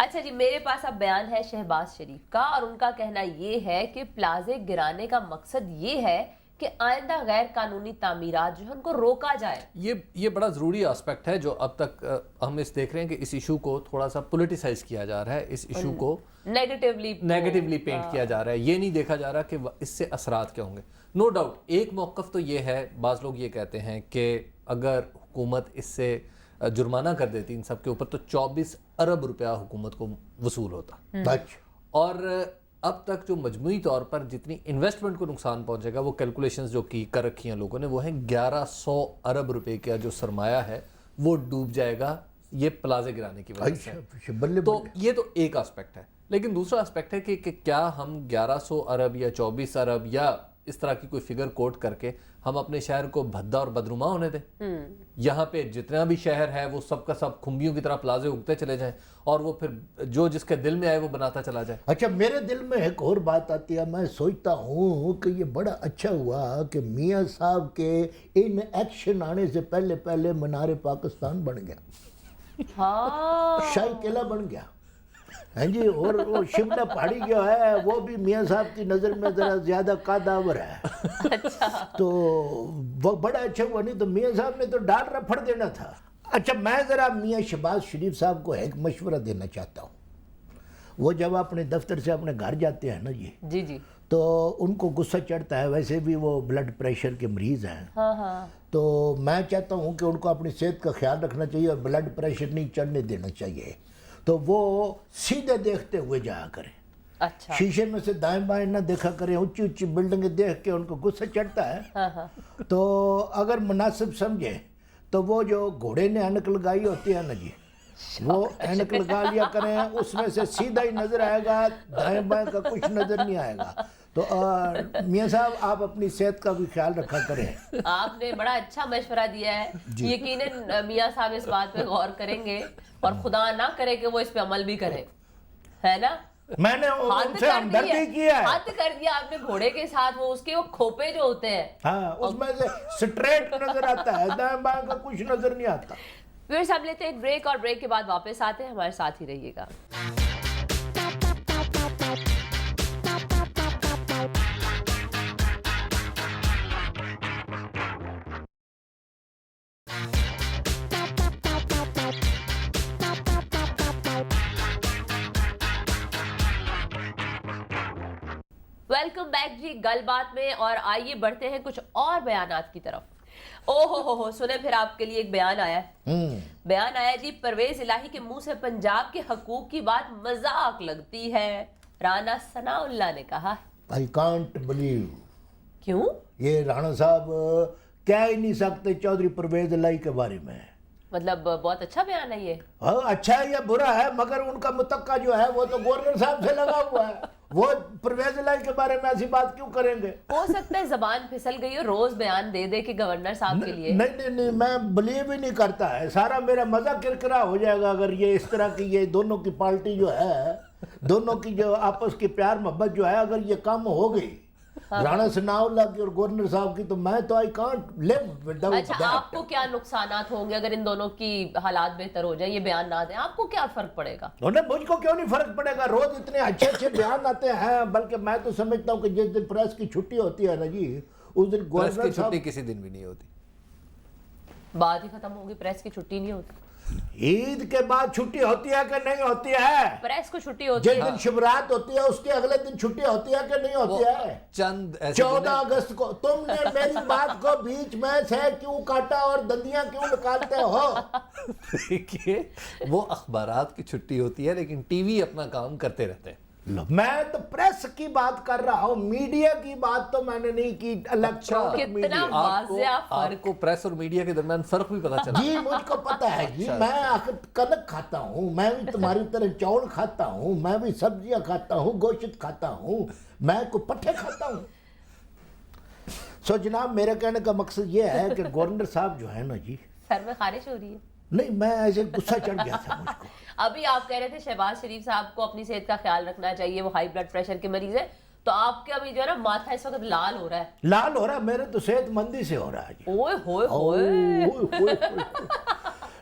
اچھا جی، میرے پاس اب بیان ہے شہباز شریف کا، اور ان کا کہنا یہ ہے کہ پلازے گرانے کا مقصد یہ ہے کہ آئندہ غیر قانونی تعمیرات جو ہے ان کو روکا جائے۔ یہ بڑا ضروری آسپیکٹ ہے جو اب تک ہم اس دیکھ رہے ہیں کہ اس ایشو کو تھوڑا سا پولیٹیسائز کیا جا رہا ہے، اس ایشو کو نیگیٹیولی پینٹ کیا جا رہا ہے، یہ نہیں دیکھا جا رہا کہ اس سے اثرات کیا ہوں گے۔ نو ڈاؤٹ ایک موقف تو یہ ہے، بعض لوگ یہ کہتے ہیں کہ اگر حکومت اس سے جرمانہ کر دیتی ان سب کے اوپر تو 24 ارب روپیہ حکومت کو وصول ہوتا، اور اب تک جو مجموعی طور پر جتنی انویسٹمنٹ کو نقصان پہنچے گا وہ کیلکولیشنز جو کر رکھی ہیں لوگوں نے وہ ہیں 1100 ارب روپے کا جو سرمایہ ہے وہ ڈوب جائے گا یہ پلازے گرانے کی وجہ سے۔ تو یہ تو ایک آسپیکٹ ہے، لیکن دوسرا آسپیکٹ ہے کہ کیا ہم 1100 ارب یا 24 ارب یا اس طرح کی کوئی فگر کوٹ کر کے ہم اپنے شہر کو بھدا اور بدنما ہونے دیں؟ یہاں پہ جتنا بھی شہر ہے وہ سب کا سب کھمبیوں کی طرح پلازے اگتے چلے جائیں اور وہ پھر جو جس کے دل میں آئے وہ بناتا چلا جائے۔ اچھا میرے دل میں ایک اور بات آتی ہے، میں سوچتا ہوں کہ یہ بڑا اچھا ہوا کہ میاں صاحب کے ان ایکشن آنے سے پہلے منار پاکستان بن گیا، شاہی قلعہ بن گیا، ہاں جی، اور وہ شملہ پہاڑی جو ہے وہ بھی میاں صاحب کی نظر میں ذرا زیادہ قادآور ہے، تو وہ بڑا اچھا ہوا، نہیں تو میاں صاحب نے تو ڈال رپھڑ دینا تھا۔ اچھا میں ذرا میاں شہباز شریف صاحب کو ایک مشورہ دینا چاہتا ہوں، وہ جب اپنے دفتر سے اپنے گھر جاتے ہیں نا جی تو ان کو غصہ چڑھتا ہے، ویسے بھی وہ بلڈ پریشر کے مریض ہیں، تو میں چاہتا ہوں کہ ان کو اپنی صحت کا خیال رکھنا چاہیے اور بلڈ پریشر نہیں چڑھنے دینا چاہیے، تو وہ سیدھے دیکھتے ہوئے جایا کریں، شیشے میں سے دائیں بائیں نہ دیکھا کریں، اونچی اونچی بلڈنگیں دیکھ کے ان کو غصہ چڑھتا ہے، تو اگر مناسب سمجھیں تو وہ جو گھوڑے نے اینک لگائی ہوتی ہے نا جی، وہ اینک لگا لیا کریں، اس میں سے سیدھا ہی نظر آئے گا، دائیں بائیں کا کچھ نظر نہیں آئے گا۔ تو میاں صاحب آپ اپنی صحت کا بھی خیال رکھا کریں۔ آپ نے بڑا اچھا مشورہ دیا ہے، یقیناً میاں صاحب اس بات پہ غور کریں گے اور خدا نہ کرے کہ وہ اس پہ عمل بھی کریں، ہے نا؟ میں نے ان سے ہمدردی کیا ہے، ہاتھ کر دیا آپ نے گھوڑے کے ساتھ، وہ اس کے وہ کھوپے جو ہوتے ہیں ہاں اس میں سے سٹریٹ نظر آتا ہے، دائیں بائیں کا کچھ نظر نہیں آتا۔ پھر سب لیتے ہیں ایک بریک، اور بریک کے بعد واپس آتے ہیں، ہمارے ساتھ ہی رہیے گا۔ ویلکم بیک جی گل بات میں، اور آئیے بڑھتے ہیں کچھ اور بیانات کی طرف۔ ہو سنیں پھر آپ کے لیے ایک بیان آیا ہے، بیان آیا جی، پرویز الہی کے منہ سے پنجاب کے حقوق کی بات مذاق لگتی ہے، رانا ثناء اللہ نے کہا۔ I can't believe، کیوں؟ یہ رانا صاحب کہہ ہی نہیں سکتے چودھری پرویز الہی کے بارے میں، مطلب بہت اچھا بیان ہے یہ؟ اچھا ہے یا برا ہے، مگر ان کا متقع جو ہے وہ تو گورنر صاحب سے لگا ہوا ہے، وہ پرویز الہی کے بارے میں ایسی بات کیوں کریں گے؟ ہو سکتا ہے زبان پھسل گئی ہو، روز بیان دے دے کہ گورنر صاحب کے لیے۔ نہیں میں بلیو ہی نہیں کرتا ہے، سارا میرا مزہ کرکرا ہو جائے گا اگر یہ اس طرح کی یہ دونوں کی پارٹی جو ہے، دونوں کی جو آپس کی پیار محبت جو ہے اگر یہ کم ہو گئی رانا ثناء اللہ کی اور گورنر صاحب کی، تو میں تو I can't live without that۔ اچھا آپ کو کیا نقصانات ہوں گے اگر ان دونوں کی حالات بہتر ہو جائیں، یہ بیان نہ دیں، آپ کو کیا فرق پڑے گا؟ مجھ کو کیوں نہیں فرق پڑے گا، روز اتنے اچھے اچھے بیان آتے ہیں، بلکہ میں تو سمجھتا ہوں کہ جس دن پریس کی چھٹی ہوتی ہے نا جی اس دن پریس کی گورنر صاحب، چھٹی کسی دن بھی نہیں ہوتی، بات ہی ختم ہوگی، پریس کی چھٹی نہیں ہوتی۔ عید کے بعد چھٹی ہوتی ہے کہ نہیں ہوتی ہے؟ پریس کو چھٹی ہوتی جس دن شبرات ہوتی ہے اس کے اگلے دن چھٹی ہوتی ہے کہ نہیں ہوتی ہے؟ چند 14 اگست کو تم نے میری بات کو بیچ میں سے کیوں کاٹا اور دندیاں کیوں نکالتے ہو؟ دیکھیے وہ اخبارات کی چھٹی ہوتی ہے لیکن ٹی وی اپنا کام کرتے رہتے ہیں۔ میں تو پریس کی بات کر رہا ہوں، میڈیا کی بات تو میں نے نہیں کی، الیکٹرانک میڈیا۔ کتنا واضح آپ فرق، کو پریس اور میڈیا کے درمیان فرق بھی پتا چلا؟ جی مجھ کو پتا ہے جی، میں آخر کنک کھاتا ہوں، میں بھی تمہاری طرح چاول کھاتا ہوں، میں بھی سبزیاں کھاتا ہوں، گوشت کھاتا ہوں، میں کوئی پٹھے کھاتا ہوں۔ سو جناب میرے کہنے کا مقصد یہ ہے کہ گورنر صاحب جو ہے نا جی، سر میں خارش ہو رہی ہے؟ نہیں میں ایسے غصہ چڑھ گیا تھا مجھ کو۔ ابھی آپ کہہ رہے تھے شہباز شریف صاحب کو اپنی صحت کا خیال رکھنا چاہیے، وہ ہائی بلڈ پریشر کے مریض ہیں، تو آپ کے ابھی جو ہے نا ماتھا اس وقت لال ہو رہا ہے۔ لال ہو رہا ہے، میرے تو صحت مندی سے ہو رہا ہے جی۔ اوئے ہوئے ہوئے،